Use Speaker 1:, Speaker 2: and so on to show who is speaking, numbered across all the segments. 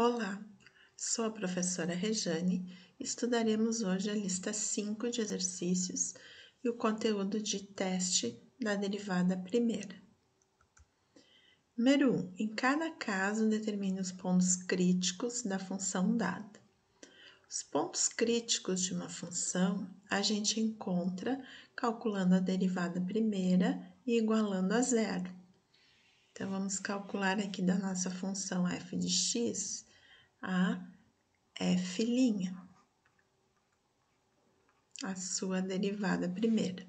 Speaker 1: Olá, sou a professora Rejane e estudaremos hoje a lista 5 de exercícios e o conteúdo de teste da derivada primeira. Número 1. Em cada caso, determine os pontos críticos da função dada. Os pontos críticos de uma função a gente encontra calculando a derivada primeira e igualando a zero. Então, vamos calcular aqui da nossa função f de x a f', a sua derivada primeira.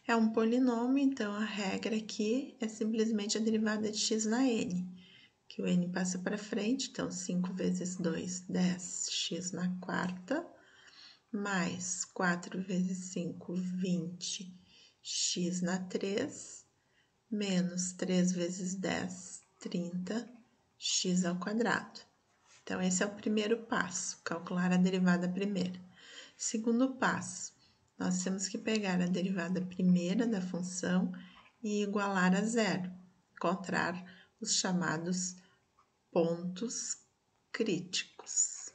Speaker 1: É um polinômio, então a regra aqui é simplesmente a derivada de x na n, que o n passa para frente, então 5 vezes 2, 10, x na quarta, mais 4 vezes 5, 20, x na 3, menos 3 vezes 10, 30, x ao quadrado. Então, esse é o primeiro passo, calcular a derivada primeira. Segundo passo, nós temos que pegar a derivada primeira da função e igualar a zero, encontrar os chamados pontos críticos.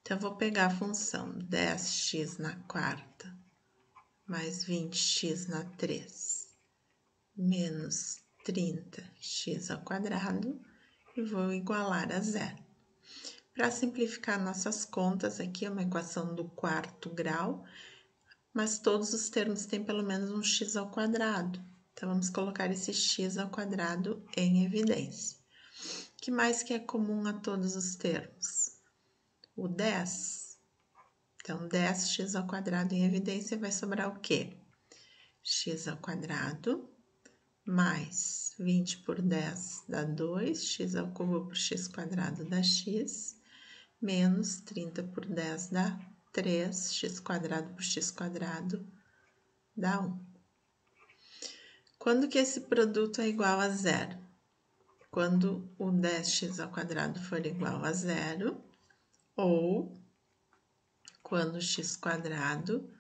Speaker 1: Então, vou pegar a função 10x na quarta mais 20x na 3 menos 30x ao quadrado e vou igualar a zero. Para simplificar nossas contas, aqui é uma equação do quarto grau, mas todos os termos têm pelo menos um x ao quadrado. Então, vamos colocar esse x ao quadrado em evidência. O que mais que é comum a todos os termos? O 10. Então, 10x ao quadrado em evidência vai sobrar o quê? X ao quadrado mais 20 por 10 dá 2, x ao cubo por x quadrado dá x, menos 30 por 10 dá 3, x quadrado por x quadrado dá 1. Quando que esse produto é igual a zero? Quando o 10x ao quadrado for igual a zero, ou quando x quadrado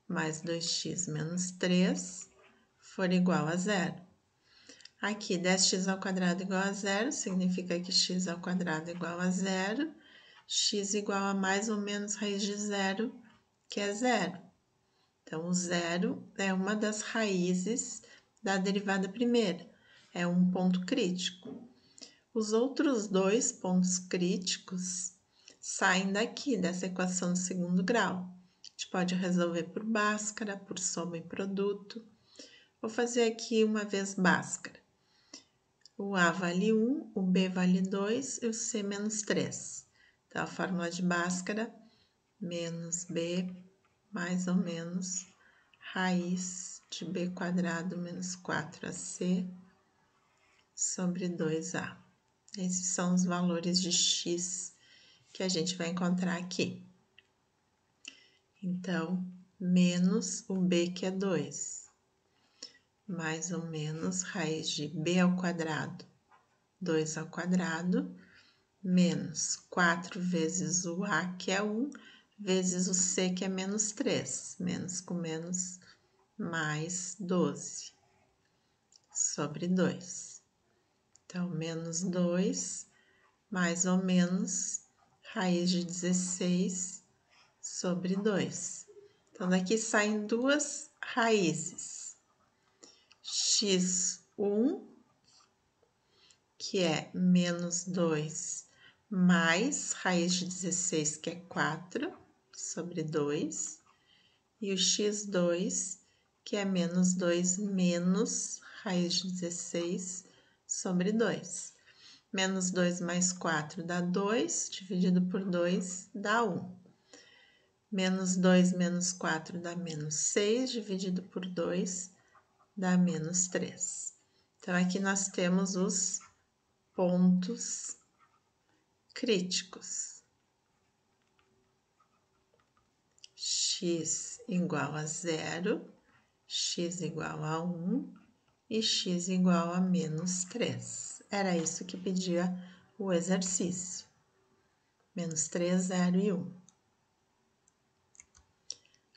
Speaker 1: mais 2x menos 3 for igual a zero. Aqui, 10x ao quadrado igual a zero, significa que x ao quadrado igual a zero, x igual a mais ou menos raiz de zero, que é zero. Então, o zero é uma das raízes da derivada primeira, é um ponto crítico. Os outros dois pontos críticos saem daqui, dessa equação do segundo grau. A gente pode resolver por Bhaskara, por soma e produto. Vou fazer aqui uma vez Bhaskara. O A vale 1, o B vale 2 e o C menos 3. Então, a fórmula de Bhaskara, menos B mais ou menos raiz de B quadrado menos 4AC sobre 2A. Esses são os valores de x que a gente vai encontrar aqui. Então, menos o B, que é 2. Mais ou menos raiz de b ao quadrado, 2 ao quadrado, menos 4 vezes o a, que é 1, vezes o c, que é menos 3. Menos com menos, mais 12, sobre 2. Então, menos 2, mais ou menos raiz de 16 sobre 2. Então, daqui saem duas raízes. x1, que é menos 2, mais raiz de 16, que é 4, sobre 2, e o x2, que é menos 2 menos raiz de 16, sobre 2. Menos 2 mais 4 dá 2, dividido por 2 dá 1. Menos 2 menos 4 dá menos 6, dividido por 2 dá menos 3. Então, aqui nós temos os pontos críticos. X igual a 0, x igual a 1 e x igual a menos 3. Era isso que pedia o exercício. Menos 3, 0 e 1.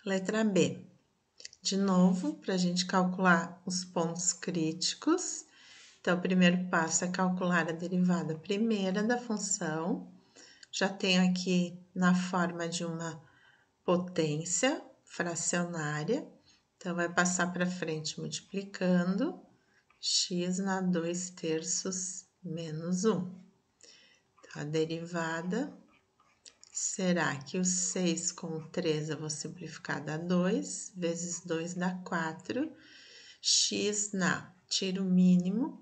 Speaker 1: Letra B. De novo, para a gente calcular os pontos críticos, Então, o primeiro passo é calcular a derivada primeira da função. Já tenho aqui na forma de uma potência fracionária. Então, vai passar para frente multiplicando x na 2/3 menos 1. Então, a derivada será que o 6 com o 3 eu vou simplificar, dá 2, vezes 2 dá 4, x na, tiro o mínimo,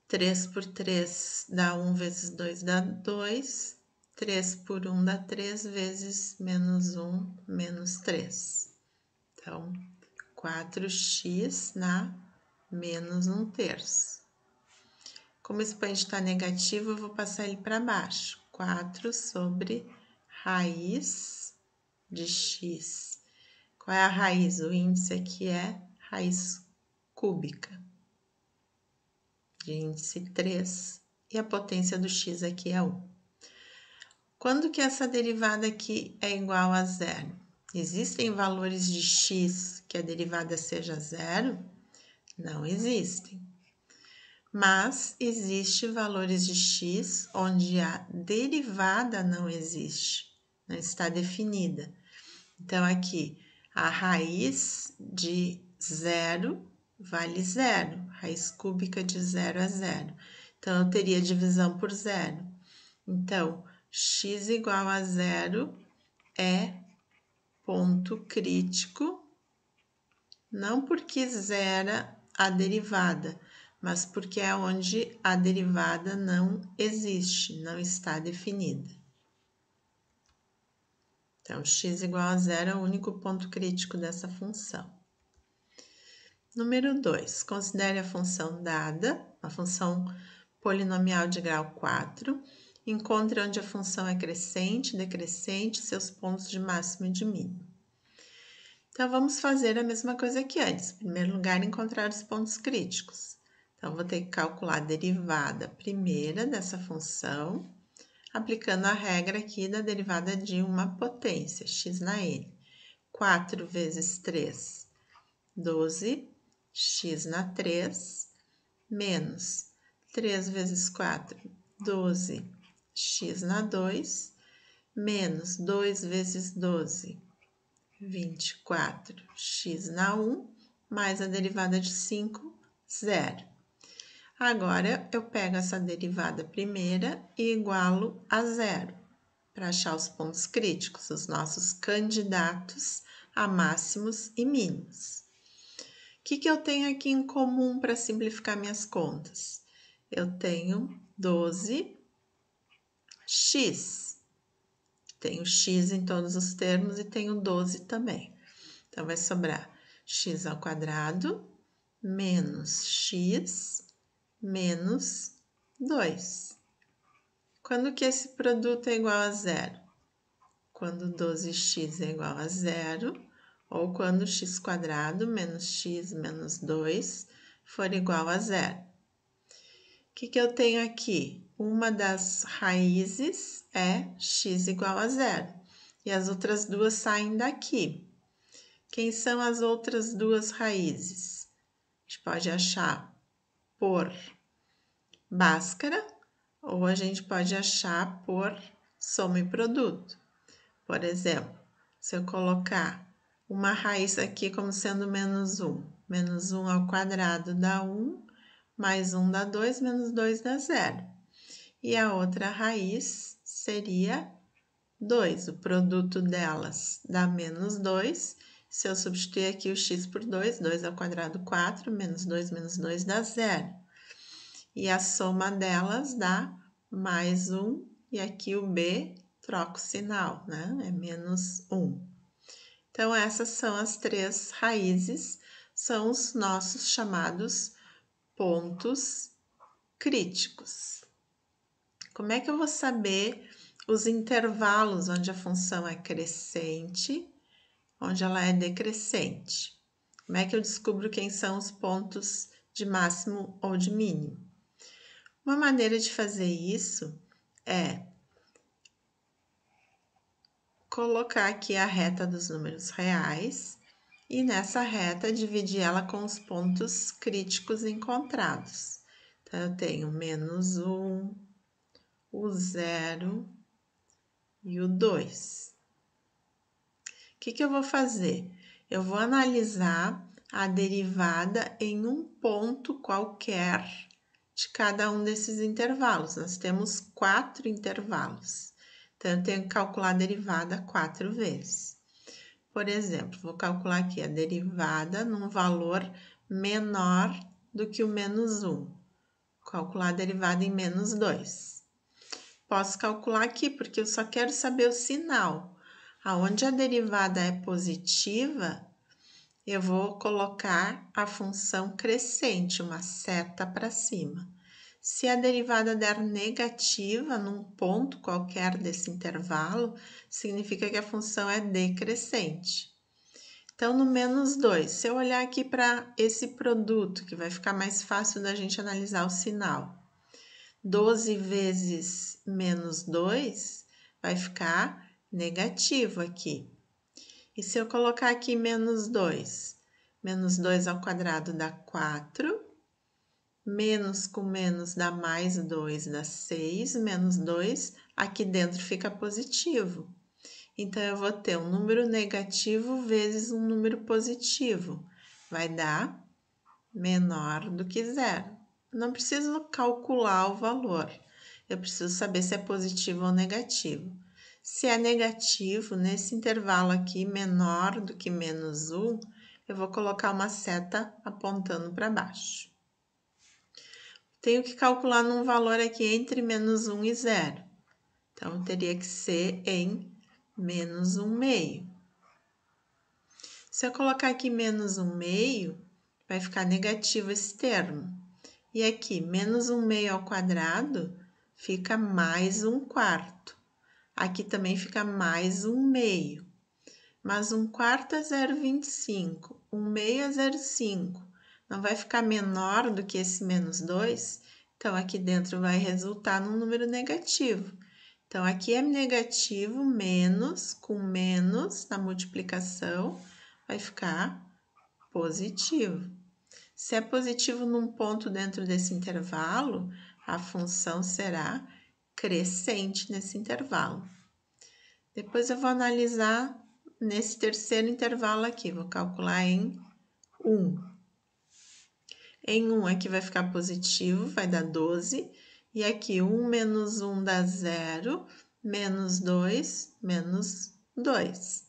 Speaker 1: 3 por 3 dá 1, vezes 2 dá 2, 3 por 1 dá 3, vezes menos 1, menos 3. Então, 4x na menos 1/3. Como o expoente está negativo, eu vou passar ele para baixo. 4 sobre raiz de x. Qual é a raiz? O índice aqui é raiz cúbica, de índice 3, e a potência do x aqui é 1. Quando que essa derivada aqui é igual a zero? Existem valores de x que a derivada seja zero? Não existem. Mas existe valores de x onde a derivada não existe, não está definida. Então, aqui, a raiz de zero vale zero, raiz cúbica de 0 é 0. Então, eu teria divisão por zero. Então, x igual a zero é ponto crítico, não porque zera a derivada, mas porque é onde a derivada não existe, não está definida. Então, x igual a zero é o único ponto crítico dessa função. Número 2, considere a função dada, a função polinomial de grau 4. Encontre onde a função é crescente, decrescente, seus pontos de máximo e de mínimo. Então, vamos fazer a mesma coisa que antes. Em primeiro lugar, encontrar os pontos críticos. Então, vou ter que calcular a derivada primeira dessa função, aplicando a regra aqui da derivada de uma potência, x na n. 4 vezes 3, 12, x na 3, menos 3 vezes 4, 12, x na 2, menos 2 vezes 12, 24, x na 1, mais a derivada de 5, 0. Agora, eu pego essa derivada primeira e igualo a zero, para achar os pontos críticos, os nossos candidatos a máximos e mínimos. O que eu tenho aqui em comum para simplificar minhas contas? Eu tenho 12x. Tenho x em todos os termos e tenho 12 também. Então, vai sobrar x ao quadrado menos x menos 2. Quando que esse produto é igual a zero? Quando 12x é igual a zero, ou quando x quadrado menos x menos 2 for igual a zero. O que eu tenho aqui? Uma das raízes é x igual a zero, e as outras duas saem daqui. Quem são as outras duas raízes? A gente pode achar por Bhaskara, ou a gente pode achar por soma e produto. Por exemplo, se eu colocar uma raiz aqui como sendo menos 1, menos 1 ao quadrado dá 1, mais 1 dá 2, menos 2 dá 0. E a outra raiz seria 2, o produto delas dá menos 2. Se eu substituir aqui o x por 2, 2 ao quadrado 4, menos 2 dá 0. E a soma delas dá mais 1, e aqui o b troca o sinal, né? É menos 1. Então, essas são as três raízes, são os nossos chamados pontos críticos. Como é que eu vou saber os intervalos onde a função é crescente, onde ela é decrescente? Como é que eu descubro quem são os pontos de máximo ou de mínimo? Uma maneira de fazer isso é colocar aqui a reta dos números reais e nessa reta dividir ela com os pontos críticos encontrados. Então, eu tenho menos 1, o 0 e o 2. O que eu vou fazer? Eu vou analisar a derivada em um ponto qualquer de cada um desses intervalos. Nós temos 4 intervalos, então eu tenho que calcular a derivada 4 vezes. Por exemplo, vou calcular aqui a derivada num valor menor do que o menos 1. Calcular a derivada em menos 2. Posso calcular aqui, porque eu só quero saber o sinal. Aonde a derivada é positiva, eu vou colocar a função crescente, uma seta para cima. Se a derivada der negativa num ponto qualquer desse intervalo, significa que a função é decrescente. Então, no menos 2, se eu olhar aqui para esse produto, que vai ficar mais fácil da gente analisar o sinal, 12 vezes menos 2 vai ficar negativo aqui. E se eu colocar aqui menos 2 ao quadrado dá 4, menos com menos dá mais 2, dá 6, menos 2, aqui dentro fica positivo. Então, eu vou ter um número negativo vezes um número positivo. Vai dar menor do que 0. Não preciso calcular o valor. Eu preciso saber se é positivo ou negativo. Se é negativo, nesse intervalo aqui, menor do que menos 1, eu vou colocar uma seta apontando para baixo. Tenho que calcular num valor aqui entre menos 1 e 0. Então, teria que ser em menos 1/2. Se eu colocar aqui menos 1/2, vai ficar negativo esse termo. E aqui, menos 1/2 ao quadrado, fica mais 1/4. Aqui também fica mais 1/2. Mas 1/4 é 0,25. 1/2 é 0,5. Não vai ficar menor do que esse menos 2? Então, aqui dentro vai resultar num número negativo. Então, aqui é negativo, menos, com menos na multiplicação, vai ficar positivo. Se é positivo num ponto dentro desse intervalo, a função será crescente nesse intervalo. Depois eu vou analisar nesse terceiro intervalo aqui, vou calcular em 1. Em 1 aqui vai ficar positivo, vai dar 12, e aqui 1 menos 1 dá 0, menos 2, menos 2.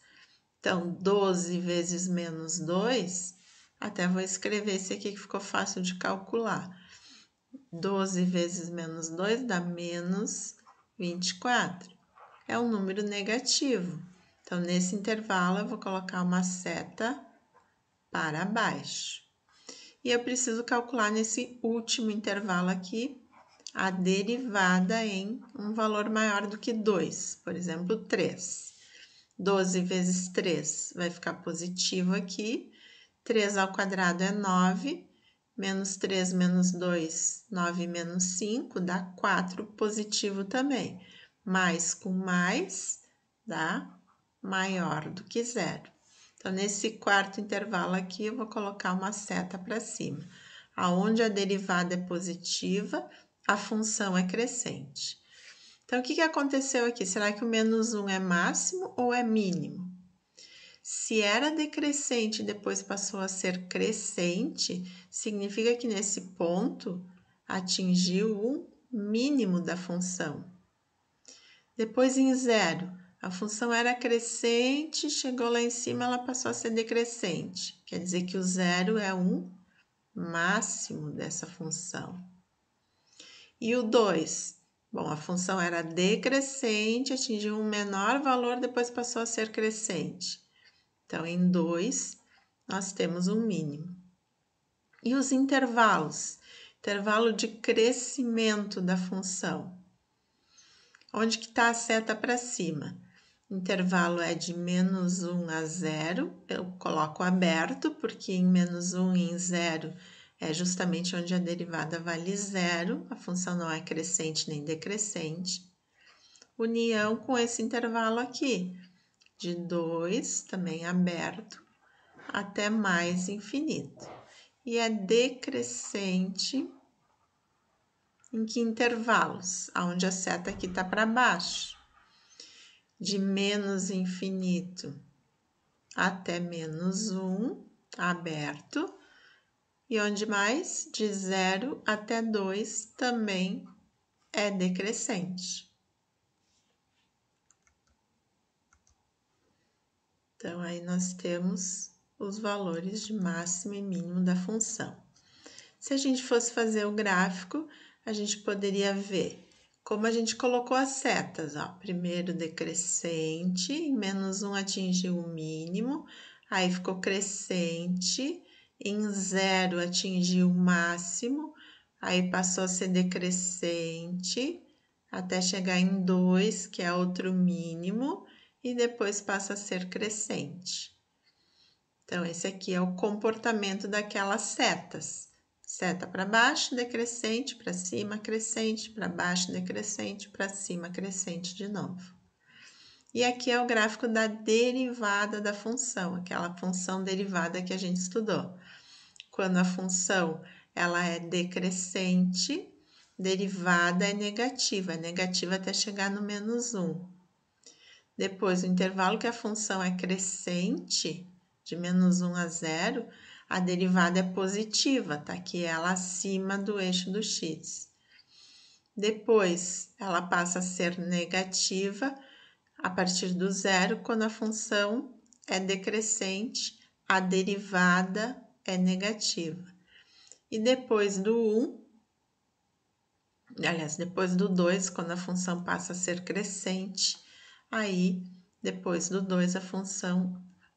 Speaker 1: Então, 12 vezes menos 2, até vou escrever esse aqui que ficou fácil de calcular. 12 vezes menos 2 dá menos 24. É um número negativo. Então, nesse intervalo, eu vou colocar uma seta para baixo. E eu preciso calcular nesse último intervalo aqui a derivada em um valor maior do que 2, por exemplo, 3. 12 vezes 3 vai ficar positivo aqui. 3 ao quadrado é 9, menos 3 menos 2, 9 menos 5, dá 4, positivo também. Mais com mais, dá maior do que 0. Então, nesse quarto intervalo aqui, eu vou colocar uma seta para cima. Aonde a derivada é positiva, a função é crescente. Então, o que aconteceu aqui? Será que o menos 1 é máximo ou é mínimo? Se era decrescente e depois passou a ser crescente, significa que nesse ponto atingiu o mínimo da função. Depois em 0, a função era crescente, chegou lá em cima, ela passou a ser decrescente. Quer dizer que o 0 é um máximo dessa função. E o 2? Bom, a função era decrescente, atingiu um menor valor, depois passou a ser crescente. Então, em 2, nós temos um mínimo. E os intervalos? Intervalo de crescimento da função. Onde que está a seta para cima? O intervalo é de menos 1 a 0. Eu coloco aberto, porque em menos 1 e em 0 é justamente onde a derivada vale 0. A função não é crescente nem decrescente. União com esse intervalo aqui, de 2, também aberto, até mais infinito. E é decrescente em que intervalos? Onde a seta aqui está para baixo. De menos infinito até menos 1, aberto. E onde mais? De 0 até 2 também é decrescente. Então, aí nós temos os valores de máximo e mínimo da função. Se a gente fosse fazer o gráfico, a gente poderia ver como a gente colocou as setas. Ó. Primeiro decrescente, em menos 1 atingiu o mínimo, aí ficou crescente, em 0 atingiu o máximo, aí passou a ser decrescente, até chegar em 2, que é outro mínimo, e depois passa a ser crescente. Então, esse aqui é o comportamento daquelas setas. Seta para baixo, decrescente, para cima, crescente, para baixo, decrescente, para cima, crescente de novo. E aqui é o gráfico da derivada da função, aquela função derivada que a gente estudou. Quando a função ela é decrescente, derivada é negativa até chegar no menos 1. Depois, o intervalo que a função é crescente, de menos 1 a 0, a derivada é positiva, tá? Que ela acima do eixo do x. Depois, ela passa a ser negativa a partir do 0, quando a função é decrescente, a derivada é negativa. E depois do 1, aliás, depois do 2, quando a função passa a ser crescente, aí, depois do 2,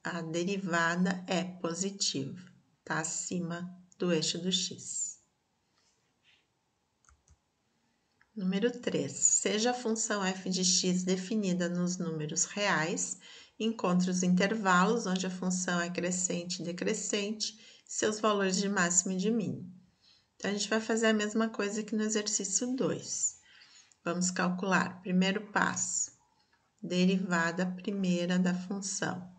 Speaker 1: a derivada é positiva, tá acima do eixo do x. Número 3. Seja a função f de x definida nos números reais, encontre os intervalos onde a função é crescente e decrescente, seus valores de máximo e de mínimo. Então, a gente vai fazer a mesma coisa que no exercício 2. Vamos calcular. Primeiro passo. Derivada primeira da função.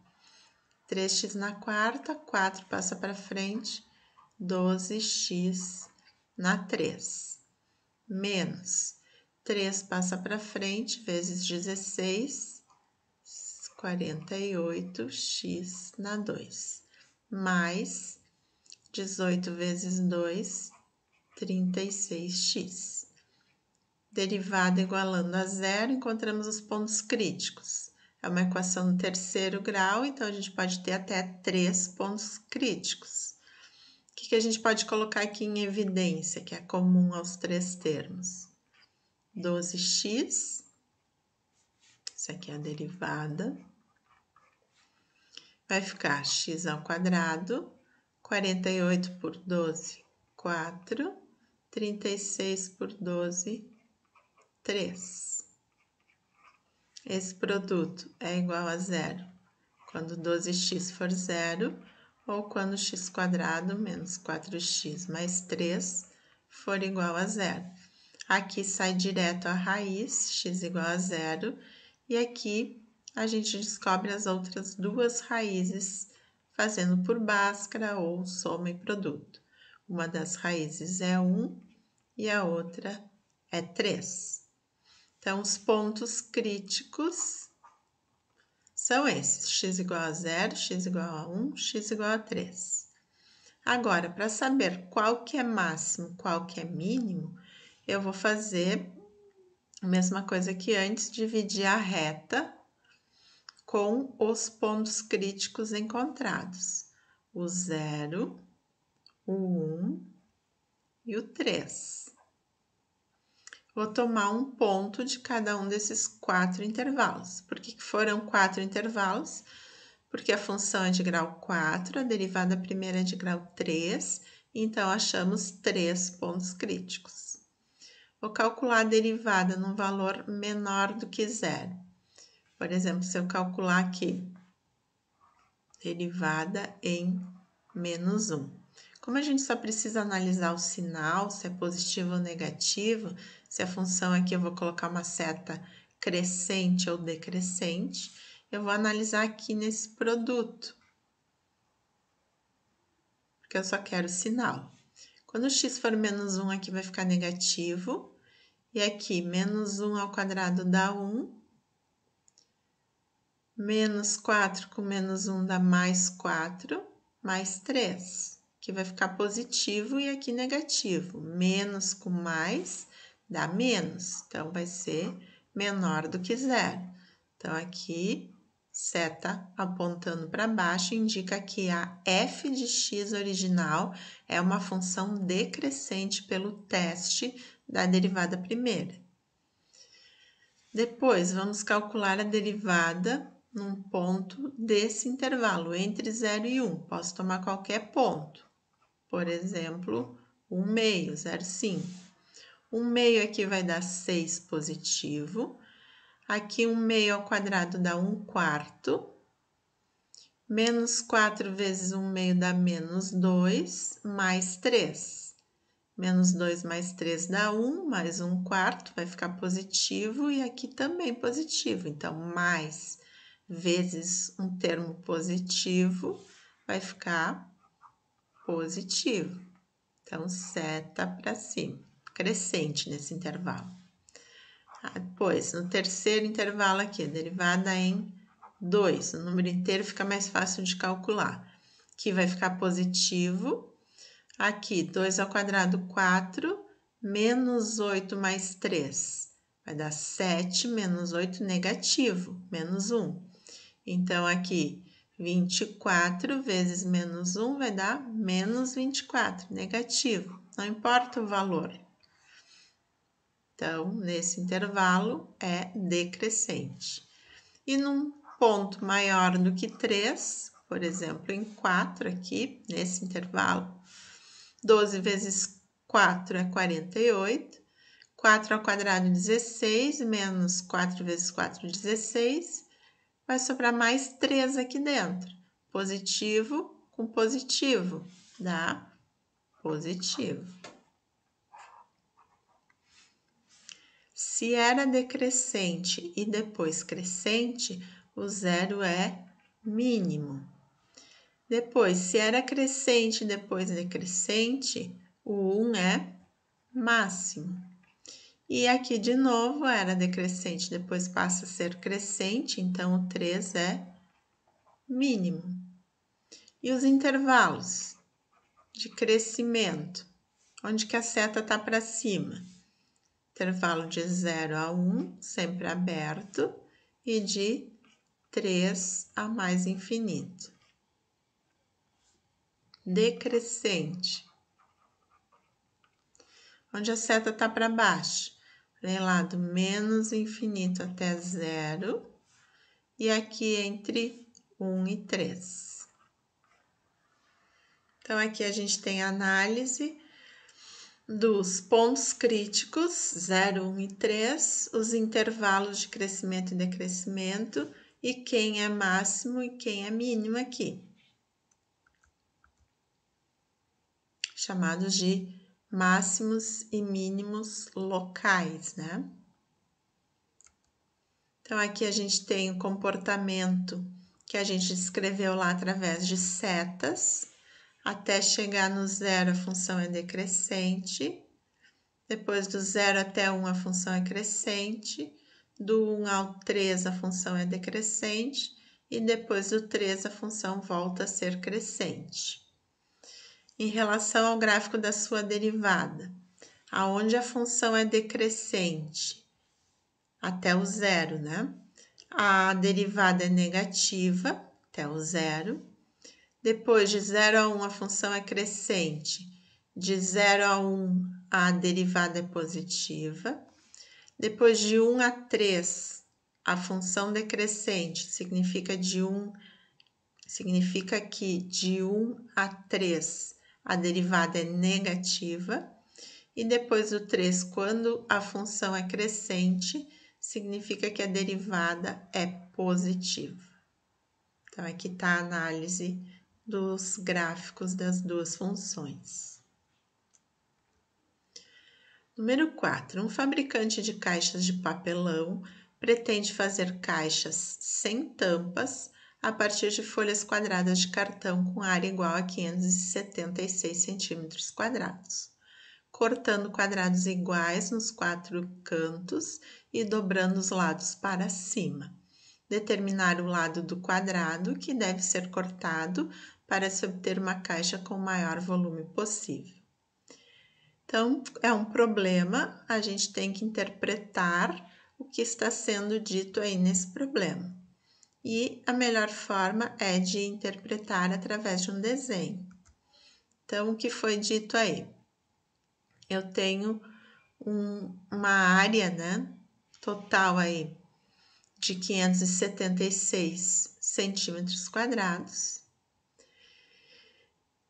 Speaker 1: 3x na quarta, 4 passa para frente, 12x na 3. Menos 3 passa para frente, vezes 16, 48x na 2. Mais 18 vezes 2, 36x. Derivada igualando a zero, encontramos os pontos críticos. É uma equação do terceiro grau, então a gente pode ter até 3 pontos críticos. O que a gente pode colocar aqui em evidência, que é comum aos 3 termos? 12x, isso aqui é a derivada, vai ficar x ao quadrado, 48 por 12, 4, 36 por 12, 3. Esse produto é igual a zero quando 12x for zero, ou quando x² menos 4x mais 3 for igual a zero. Aqui sai direto a raiz, x igual a zero, e aqui a gente descobre as outras duas raízes fazendo por Bhaskara ou soma e produto. Uma das raízes é 1 e a outra é 3. Então, os pontos críticos são esses, x igual a 0, x igual a 1, x igual a 3. Agora, para saber qual que é máximo, qual que é mínimo, eu vou fazer a mesma coisa que antes, dividir a reta com os pontos críticos encontrados. O 0, o 1 e o 3. Vou tomar um ponto de cada um desses 4 intervalos. Por que foram 4 intervalos? Porque a função é de grau 4, a derivada primeira é de grau 3, então achamos 3 pontos críticos. Vou calcular a derivada num valor menor do que 0. Por exemplo, se eu calcular aqui, derivada em menos 1. Como a gente só precisa analisar o sinal, se é positivo ou negativo, se a função aqui eu vou colocar uma seta crescente ou decrescente, eu vou analisar aqui nesse produto. porque eu só quero sinal. Quando o x for menos 1, aqui vai ficar negativo. E aqui, menos 1 ao quadrado dá 1. Menos 4 com menos 1 dá mais 4, mais 3. Aqui vai ficar positivo e aqui negativo. Menos com mais dá menos. Então, vai ser menor do que zero. Então, aqui, seta apontando para baixo indica que a f de x original é uma função decrescente pelo teste da derivada primeira. Depois, vamos calcular a derivada num ponto desse intervalo, entre 0 e 1. Posso tomar qualquer ponto. Por exemplo, 1/2, 0,5. 1/2 aqui vai dar 6 positivo. Aqui 1/2 ao quadrado dá 1/4. Menos 4 vezes 1/2 dá menos 2, mais 3. Menos 2 mais 3 dá 1, mais 1/4 vai ficar positivo e aqui também positivo. Então, mais vezes um termo positivo vai ficar positivo. Então, seta para cima, crescente nesse intervalo. Depois, no terceiro intervalo aqui, a derivada em 2. O número inteiro fica mais fácil de calcular. Aqui vai ficar positivo. Aqui, 2 ao quadrado, 4, menos 8 mais 3. Vai dar 7, menos 8, negativo, menos 1. Então, aqui, 24 vezes menos 1 vai dar menos 24, negativo. Não importa o valor. Então, nesse intervalo, é decrescente. E num ponto maior do que 3, por exemplo, em 4 aqui, nesse intervalo, 12 vezes 4 é 48. 4 ao quadrado, 16, menos 4 vezes 4, 16. Vai sobrar mais 3 aqui dentro. Positivo com positivo, dá positivo. Se era decrescente e depois crescente, o zero é mínimo. Depois, se era crescente e depois decrescente, o 1 é máximo. E aqui, de novo, era decrescente, depois passa a ser crescente, então o 3 é mínimo. E os intervalos de crescimento, onde que a seta está para cima? Intervalo de 0 a 1, sempre aberto, e de 3 a mais infinito. Decrescente, onde a seta está para baixo, vem lá do menos infinito até 0, e aqui entre 1 e 3. Então, aqui a gente tem a análise dos pontos críticos 0, 1 e 3, os intervalos de crescimento e decrescimento e quem é máximo e quem é mínimo aqui, chamados de máximos e mínimos locais, né? Então, aqui a gente tem o comportamento que a gente descreveu lá através de setas. Até chegar no 0, a função é decrescente. Depois do 0 até 1, a função é crescente. Do 1 ao 3, a função é decrescente. E depois do 3, a função volta a ser crescente. Em relação ao gráfico da sua derivada, aonde a função é decrescente até o 0, né? A derivada é negativa até o 0. Depois de 0 a 1, a função é crescente. De 0 a 1, a derivada é positiva. Depois de 1 a 3, a função decrescente significa que de 1 a 3 a derivada é negativa. E depois do 3, quando a função é crescente, significa que a derivada é positiva. Então, aqui está a análise dos gráficos das duas funções. Número 4. Um fabricante de caixas de papelão pretende fazer caixas sem tampas a partir de folhas quadradas de cartão com área igual a 576 centímetros quadrados, cortando quadrados iguais nos 4 cantos e dobrando os lados para cima. Determinar o lado do quadrado que deve ser cortado para se obter uma caixa com o maior volume possível. Então, é um problema, a gente tem que interpretar o que está sendo dito aí nesse problema. E a melhor forma é de interpretar através de um desenho. Então, o que foi dito aí? Eu tenho uma área, né, total aí de 576 centímetros quadrados.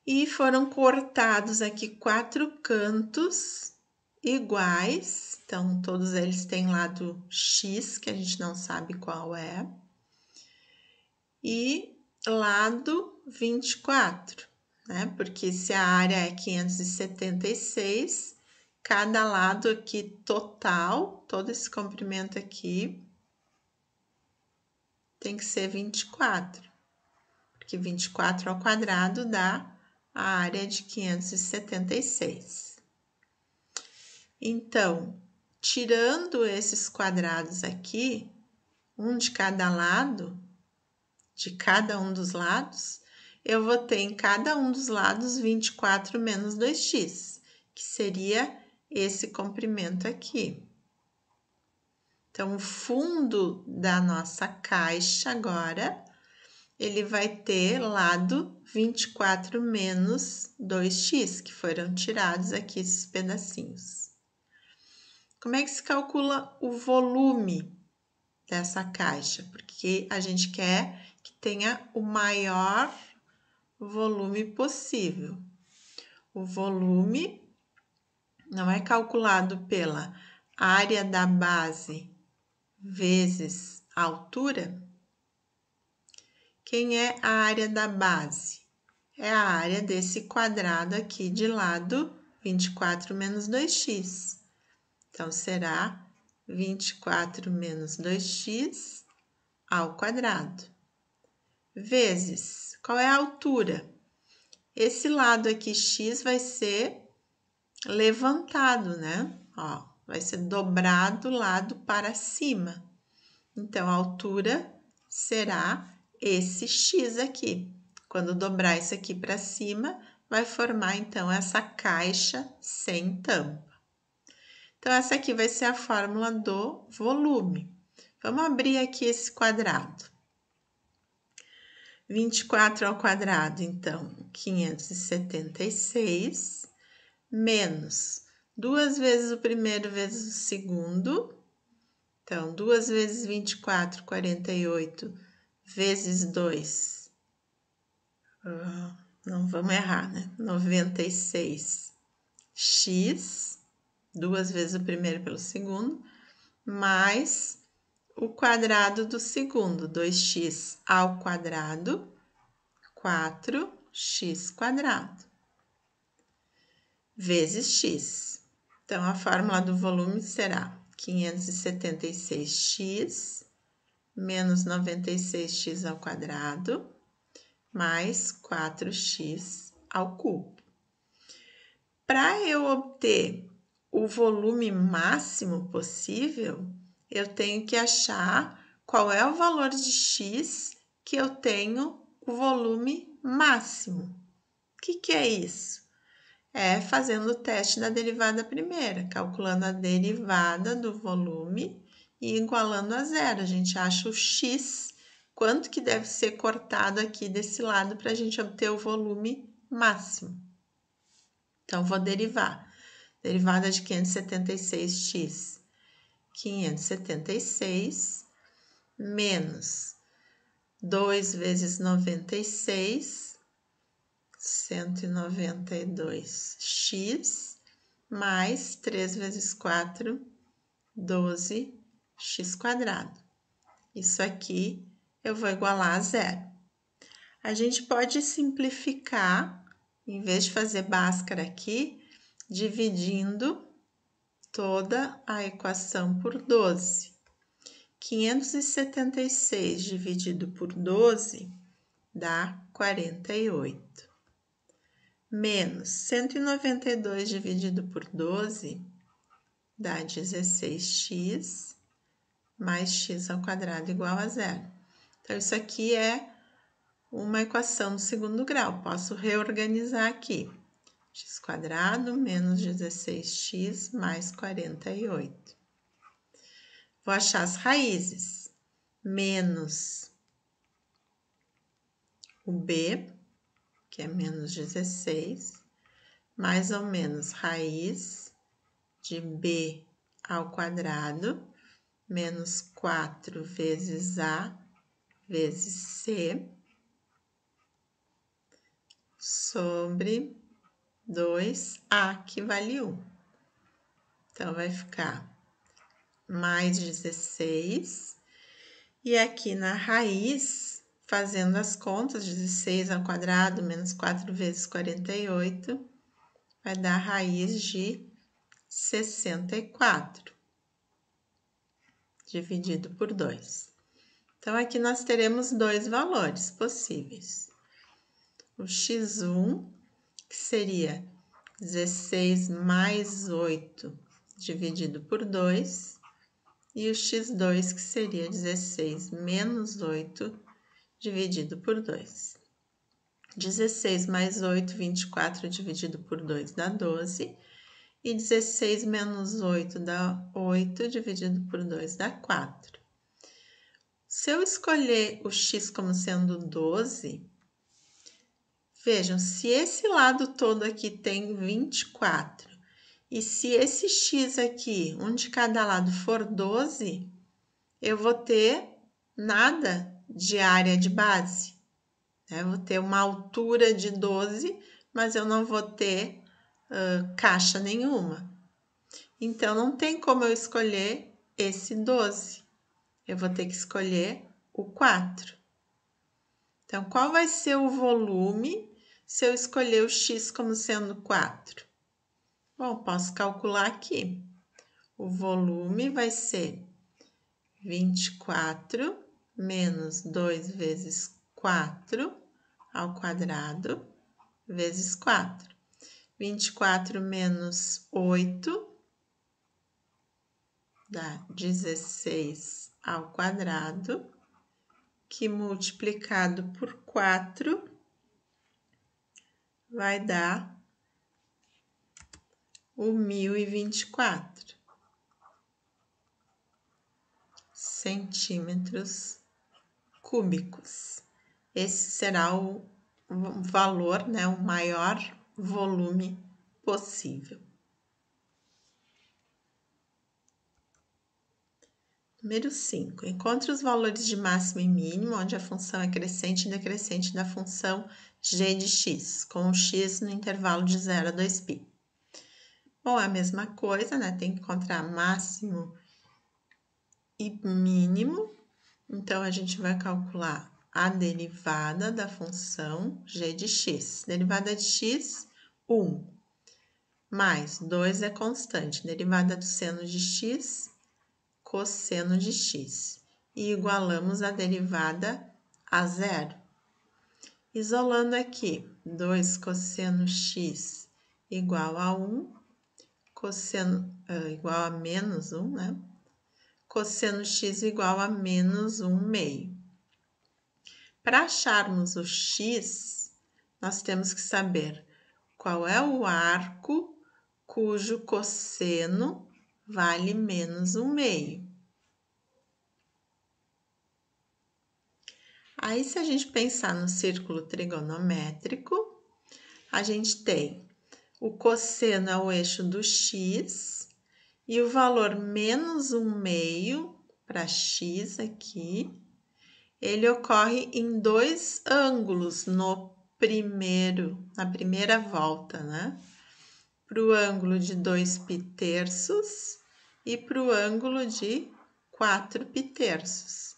Speaker 1: E foram cortados aqui 4 cantos iguais, então todos eles têm lado X, que a gente não sabe qual é, e lado 24, né? Porque se a área é 576, cada lado aqui total, todo esse comprimento aqui, tem que ser 24, porque 24 ao quadrado dá a área de 576. Então, tirando esses quadrados aqui, um de cada lado, de cada um dos lados, eu vou ter em cada um dos lados 24 menos 2x, que seria esse comprimento aqui. Então, o fundo da nossa caixa agora, ele vai ter lado 24 menos 2x, que foram tirados aqui esses pedacinhos. Como é que se calcula o volume dessa caixa? Porque a gente quer que tenha o maior volume possível. O volume não é calculado pela área da base vezes a altura. Quem é a área da base? É a área desse quadrado aqui de lado 24 menos 2x. Então, será 24 menos 2x ao quadrado. Vezes, qual é a altura? Esse lado aqui, x, vai ser levantado, né? Ó, vai ser dobrado o lado para cima. Então, a altura será esse x aqui. Quando dobrar isso aqui para cima, vai formar, então, essa caixa sem tampa. Então, essa aqui vai ser a fórmula do volume. Vamos abrir aqui esse quadrado. 24 ao quadrado, então, 576, menos 2 vezes o primeiro vezes o segundo. Então, 2 vezes 24, 48, vezes 2. Não vamos errar, né? 96x, 2 vezes o primeiro pelo segundo, mais o quadrado do segundo, 2x ao quadrado, 4x quadrado, vezes x. Então, a fórmula do volume será 576x menos 96x ao quadrado, mais 4x ao cubo. Para eu obter o volume máximo possível, eu tenho que achar qual é o valor de x que eu tenho o volume máximo. O que é isso? É fazendo o teste da derivada primeira, calculando a derivada do volume e igualando a zero. A gente acha o x, quanto que deve ser cortado aqui desse lado para a gente obter o volume máximo. Então, vou derivar. Derivada de 576x, 576, menos 2 vezes 96, 192x, mais 3 vezes 4, 12x quadrado. Isso aqui eu vou igualar a zero. A gente pode simplificar, em vez de fazer Bhaskara aqui, dividindo toda a equação por 12. 576 dividido por 12 dá 48. Menos 192 dividido por 12 dá 16x mais x ao quadrado igual a zero. Então, isso aqui é uma equação do segundo grau. Posso reorganizar aqui. X quadrado menos 16x mais 48. Vou achar as raízes. Menos o b, que é menos 16, mais ou menos raiz de b ao quadrado, menos 4 vezes a vezes c, sobre 2a, que vale 1. Então, vai ficar mais 16. E aqui na raiz, fazendo as contas, 16 ao quadrado menos 4 vezes 48, vai dar raiz de 64, dividido por 2. Então, aqui nós teremos dois valores possíveis. O x1, que seria 16 mais 8 dividido por 2, e o x2, que seria 16 menos 8 dividido por 2. 16 mais 8, 24 dividido por 2 dá 12, e 16 menos 8 dá 8 dividido por 2 dá 4. Se eu escolher o x como sendo 12, vejam, se esse lado todo aqui tem 24, e se esse x aqui, um de cada lado, for 12, eu vou ter nada de área de base. Eu vou ter uma altura de 12, mas eu não vou ter caixa nenhuma. Então, não tem como eu escolher esse 12. Eu vou ter que escolher o 4. Então, qual vai ser o volume se eu escolher o x como sendo 4? Bom, posso calcular aqui. O volume vai ser 24 menos 2 vezes 4 ao quadrado vezes 4. 24 menos 8 dá 16 ao quadrado, que multiplicado por 4 vai dar o 1024 centímetros cúbicos. Esse será o valor, né, o maior volume possível. Número 5. Encontre os valores de máximo e mínimo, onde a função é crescente e decrescente da função g de x, com o x no intervalo de 0 a 2π. Bom, é a mesma coisa, né? Tem que encontrar máximo e mínimo. Então, a gente vai calcular a derivada da função g de x. Derivada de x, 1. Mais 2 é constante. Derivada do seno de x, cosseno de x. E igualamos a derivada a zero. Isolando aqui, 2 cosseno x igual a 1, cosseno igual a menos 1, né? Cosseno x igual a menos 1 meio. Para acharmos o x, nós temos que saber qual é o arco cujo cosseno vale menos 1 meio. Aí, se a gente pensar no círculo trigonométrico, a gente tem o cosseno é o eixo do x e o valor menos 1 meio para x aqui, ele ocorre em dois ângulos na primeira volta, né? Para o ângulo de 2π e para o ângulo de 4π.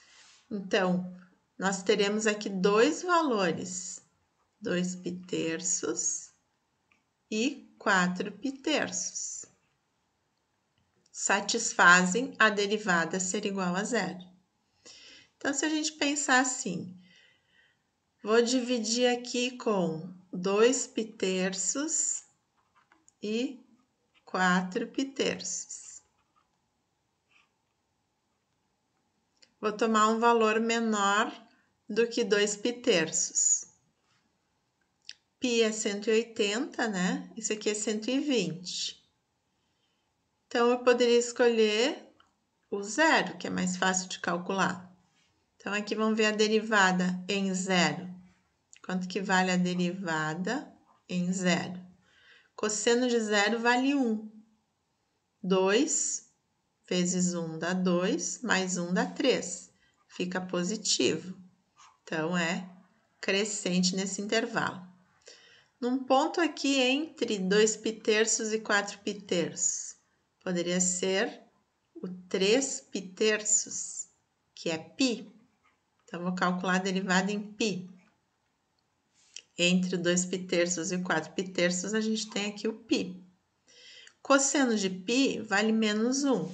Speaker 1: Então, nós teremos aqui dois valores, 2π e 4π. satisfazem a derivada ser igual a zero. Então, se a gente pensar assim, vou dividir aqui com 2π e 4π. Vou tomar um valor menor do que 2π. Π é 180, né? Isso aqui é 120. Então, eu poderia escolher o zero, que é mais fácil de calcular. Então, aqui vamos ver a derivada em zero. Quanto que vale a derivada em zero? Cosseno de zero vale 1. 2 vezes 1 dá 2, mais 1 dá 3. Fica positivo. Então, é crescente nesse intervalo. Num ponto aqui entre 2π e 4π, poderia ser o 3π, que é π. Então, vou calcular a derivada em π. Entre 2π e 4π, a gente tem aqui o π. Cosseno de π vale menos 1.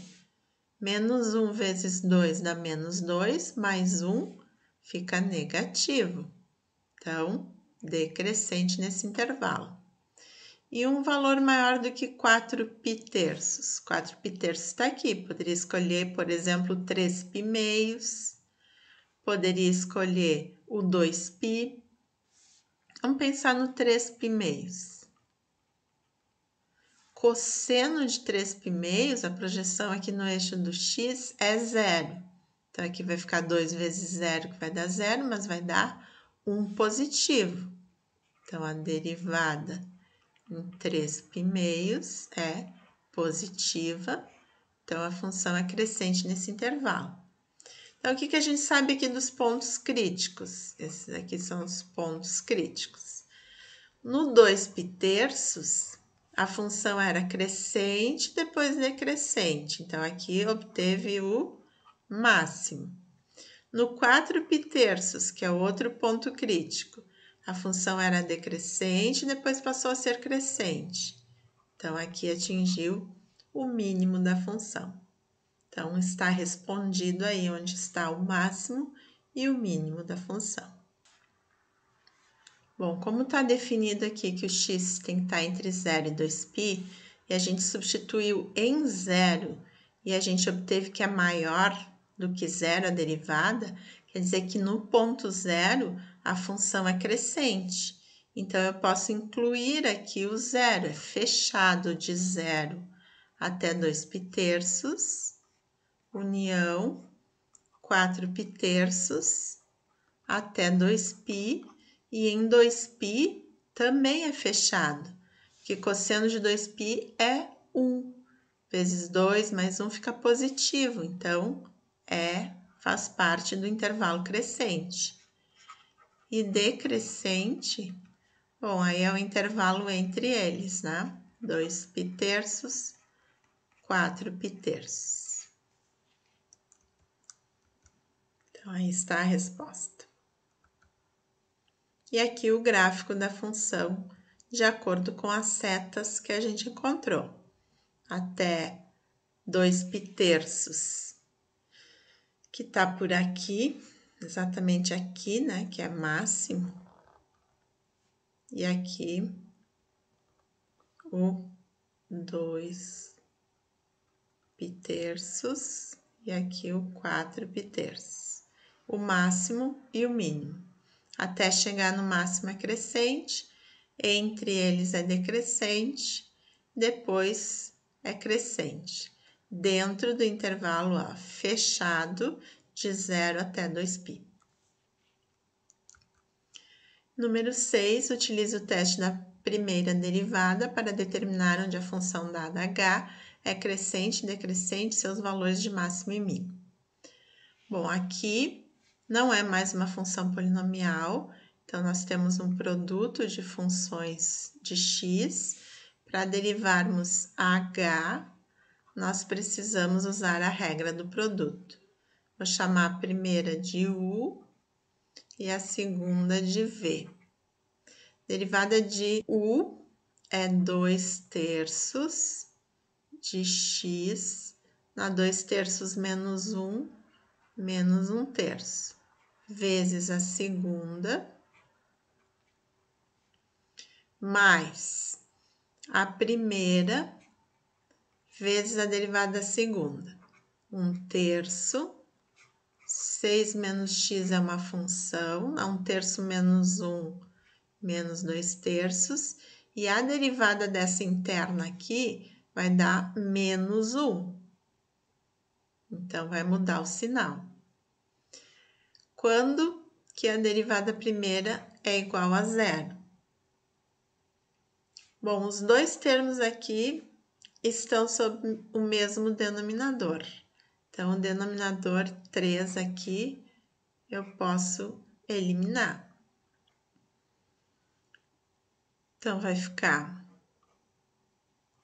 Speaker 1: Menos 1 vezes 2 dá menos 2, mais 1 fica negativo. Então, decrescente nesse intervalo. E um valor maior do que 4π. 4π está aqui. Poderia escolher, por exemplo, 3π. Poderia escolher o 2π. Vamos pensar no 3π. Cosseno de 3π, a projeção aqui no eixo do x é zero. Então, aqui vai ficar 2 vezes 0, que vai dar 0, mas vai dar 1 positivo. Então, a derivada em 3π é positiva. Então, a função é crescente nesse intervalo. Então, o que a gente sabe aqui dos pontos críticos? Esses aqui são os pontos críticos. No 2π, a função era crescente, depois decrescente. Então, aqui obteve o máximo. No 4π, que é outro ponto crítico, a função era decrescente, depois passou a ser crescente. Então, aqui atingiu o mínimo da função. Então, está respondido aí onde está o máximo e o mínimo da função. Bom, como está definido aqui que o x tem que estar entre 0 e 2π, e a gente substituiu em 0 e a gente obteve que é maior do que 0 a derivada, quer dizer que no ponto 0 a função é crescente. Então, eu posso incluir aqui o zero, é fechado de 0 até 2π, união 4π até 2π, e em 2π também é fechado, porque cosseno de 2π é 1, vezes 2 mais 1 fica positivo, então faz parte do intervalo crescente. E decrescente, bom, aí é o intervalo entre eles, né? 2π, 4π. Então, aí está a resposta. E aqui o gráfico da função, de acordo com as setas que a gente encontrou. Até 2π, que está por aqui, exatamente aqui, né, que é máximo. E aqui o 2π, e aqui o 4π. O máximo e o mínimo. Até chegar no máximo é crescente, entre eles é decrescente, depois é crescente, dentro do intervalo fechado de 0 até 2π. Número 6, utilize o teste da primeira derivada para determinar onde a função dada h é crescente e decrescente, seus valores de máximo e mínimo. Bom, aqui não é mais uma função polinomial, então nós temos um produto de funções de x. Para derivarmos h, nós precisamos usar a regra do produto. Vou chamar a primeira de u e a segunda de v. Derivada de u é 2/3 de x na 2/3 menos 1, menos 1/3, vezes a segunda, mais a primeira, vezes a derivada da segunda. 1/3, 6 menos x é uma função, 1/3 menos 1, menos 2/3, e a derivada dessa interna aqui vai dar menos 1. Então, vai mudar o sinal. Quando que a derivada primeira é igual a zero? Bom, os dois termos aqui estão sob o mesmo denominador. Então, o denominador 3 aqui eu posso eliminar. Então, vai ficar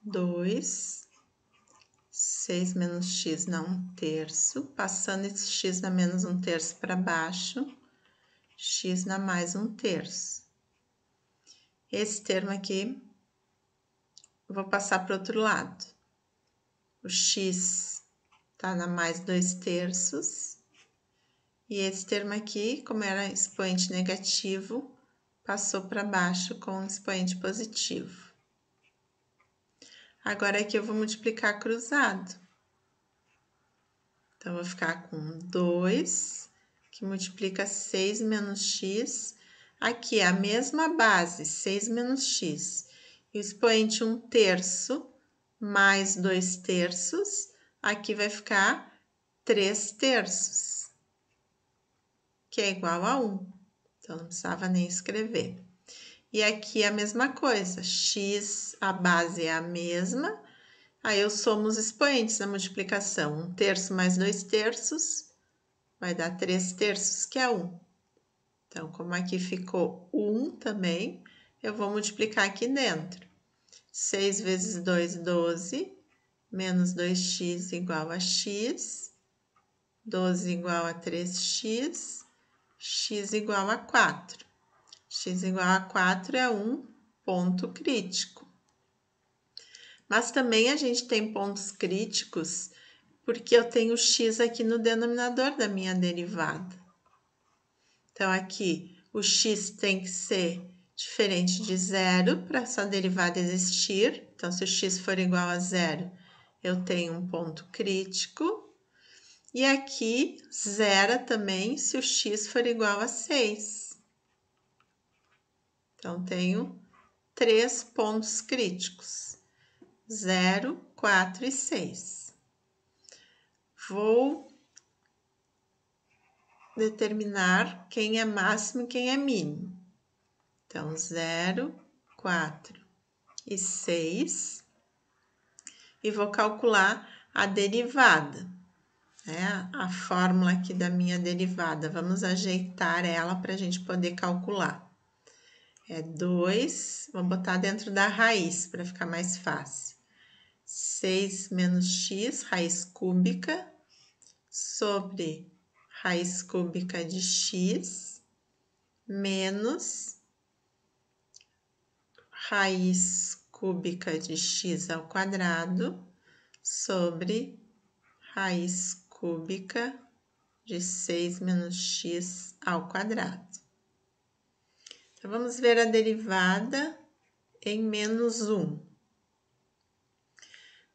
Speaker 1: 2, 6 menos x na 1/3, passando esse x na menos 1/3 para baixo, x na mais 1/3. Esse termo aqui, eu vou passar para o outro lado. O x está na mais 2/3. E esse termo aqui, como era expoente negativo, passou para baixo com expoente positivo. Agora aqui eu vou multiplicar cruzado. Então, eu vou ficar com 2, que multiplica 6 menos x. Aqui é a mesma base, 6 menos x. E o expoente 1/3 mais 2/3, aqui vai ficar 3/3, que é igual a 1. Então, não precisava nem escrever. E aqui é a mesma coisa, x, a base é a mesma. Aí eu somo os expoentes na multiplicação. 1/3 mais 2/3 vai dar 3/3, que é 1. Então, como aqui ficou 1 também, eu vou multiplicar aqui dentro. 6 vezes 2, 12, menos 2x igual a x, 12 igual a 3x, x igual a 4. X igual a 4 é um ponto crítico. Mas também a gente tem pontos críticos porque eu tenho x aqui no denominador da minha derivada. Então, aqui o x tem que ser diferente de zero para essa derivada existir. Então, se o x for igual a zero, eu tenho um ponto crítico. E aqui, zera também se o x for igual a 6. Então, tenho 3 pontos críticos, 0, 4 e 6. Vou determinar quem é máximo e quem é mínimo. Então, 0, 4 e 6. E vou calcular a derivada, né? A fórmula aqui da minha derivada. Vamos ajeitar ela para a gente poder calcular. É 2, vou botar dentro da raiz para ficar mais fácil. 6 menos x, raiz cúbica, sobre raiz cúbica de x, menos raiz cúbica de x ao quadrado, sobre raiz cúbica de 6 menos x ao quadrado. Então, vamos ver a derivada em menos 1.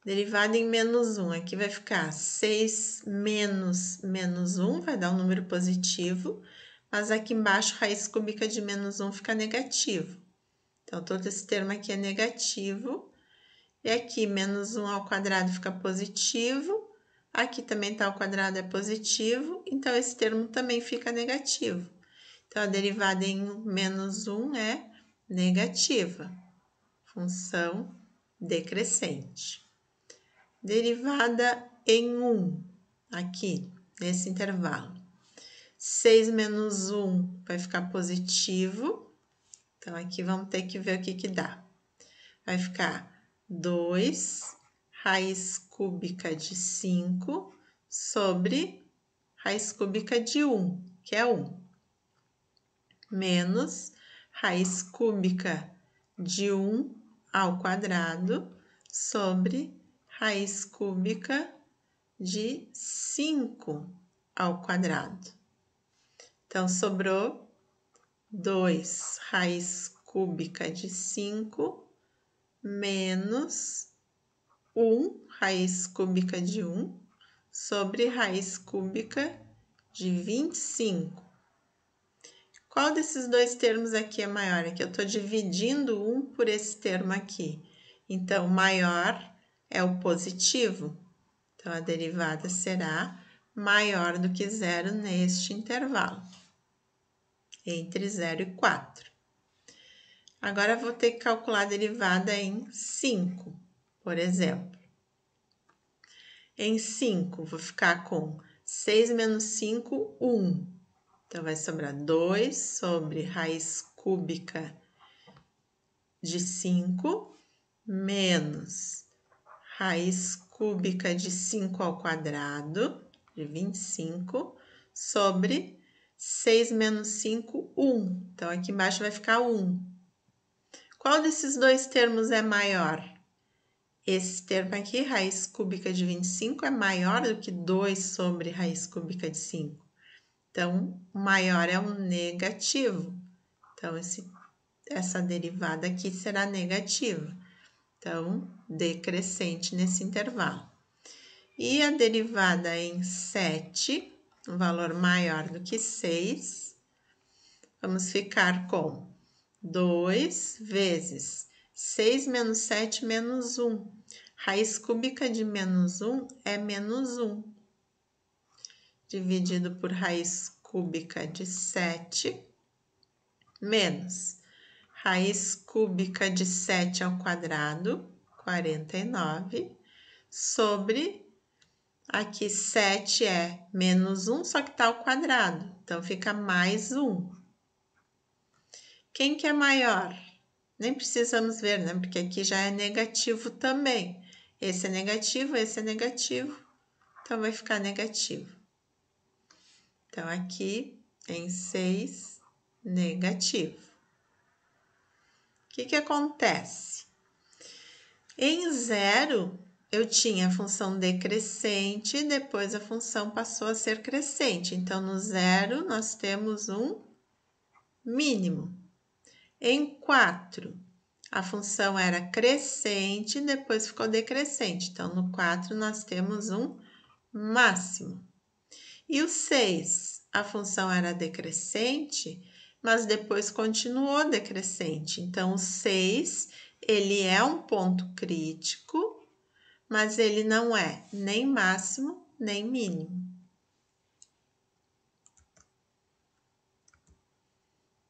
Speaker 1: Derivada em menos 1, aqui vai ficar 6 menos menos 1, vai dar um número positivo, mas aqui embaixo, raiz cúbica de menos 1 fica negativo. Então, todo esse termo aqui é negativo, e aqui menos 1 ao quadrado fica positivo, aqui também está ao quadrado é positivo, então esse termo também fica negativo. Então, a derivada em menos 1 é negativa, função decrescente. Derivada em 1, aqui, nesse intervalo. 6 menos 1 vai ficar positivo, então aqui vamos ter que ver o que dá. Vai ficar 2 raiz cúbica de 5 sobre raiz cúbica de 1, que é 1. Menos raiz cúbica de 1 ao quadrado sobre raiz cúbica de 5 ao quadrado. Então, sobrou 2 raiz cúbica de 5 menos 1 raiz cúbica de 1 sobre raiz cúbica de 25. Qual desses dois termos aqui é maior? Aqui eu estou dividindo 1 por esse termo aqui. Então, maior é o positivo. Então, a derivada será maior do que 0 neste intervalo, entre 0 e 4. Agora, eu vou ter que calcular a derivada em 5, por exemplo. Em 5, vou ficar com 6 menos 5, 1. Então, vai sobrar 2 sobre raiz cúbica de 5 menos raiz cúbica de 5 ao quadrado, de 25, sobre 6 menos 5, 1. Então, aqui embaixo vai ficar 1. Qual desses dois termos é maior? Esse termo aqui, raiz cúbica de 25, é maior do que 2 sobre raiz cúbica de 5. Então, o maior é o negativo. Então, essa derivada aqui será negativa. Então, decrescente nesse intervalo. E a derivada em 7, um valor maior do que 6, vamos ficar com 2 vezes 6 menos 7 menos 1. Raiz cúbica de menos 1 é menos 1. Dividido por raiz cúbica de 7, menos raiz cúbica de 7 ao quadrado, 49, sobre, aqui 7 é menos 1, só que está ao quadrado, então fica mais 1. Quem que é maior? Nem precisamos ver, né? Porque aqui já é negativo também. Esse é negativo, então vai ficar negativo. Então, aqui em 6, negativo. O que acontece? Em 0, eu tinha a função decrescente, depois a função passou a ser crescente. Então, no 0, nós temos um mínimo. Em 4, a função era crescente, depois ficou decrescente. Então, no 4, nós temos um máximo. E o 6, a função era decrescente, mas depois continuou decrescente. Então, o 6, ele é um ponto crítico, mas ele não é nem máximo, nem mínimo.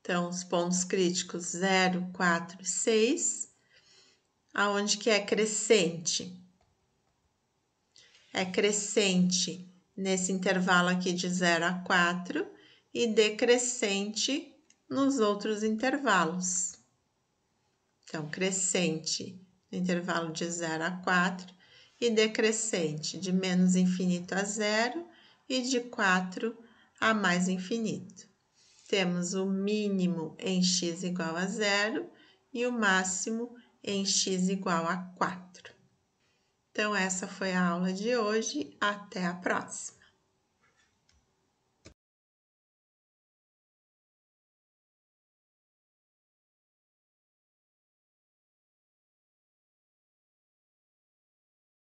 Speaker 1: Então, os pontos críticos 0, 4 e 6, aonde que é crescente? É crescente nesse intervalo aqui de 0 a 4 e decrescente nos outros intervalos. Então, crescente no intervalo de 0 a 4 e decrescente de menos infinito a 0 e de 4 a mais infinito. Temos o mínimo em x igual a 0 e o máximo em x igual a 4. Então, essa foi a aula de hoje. Até a próxima!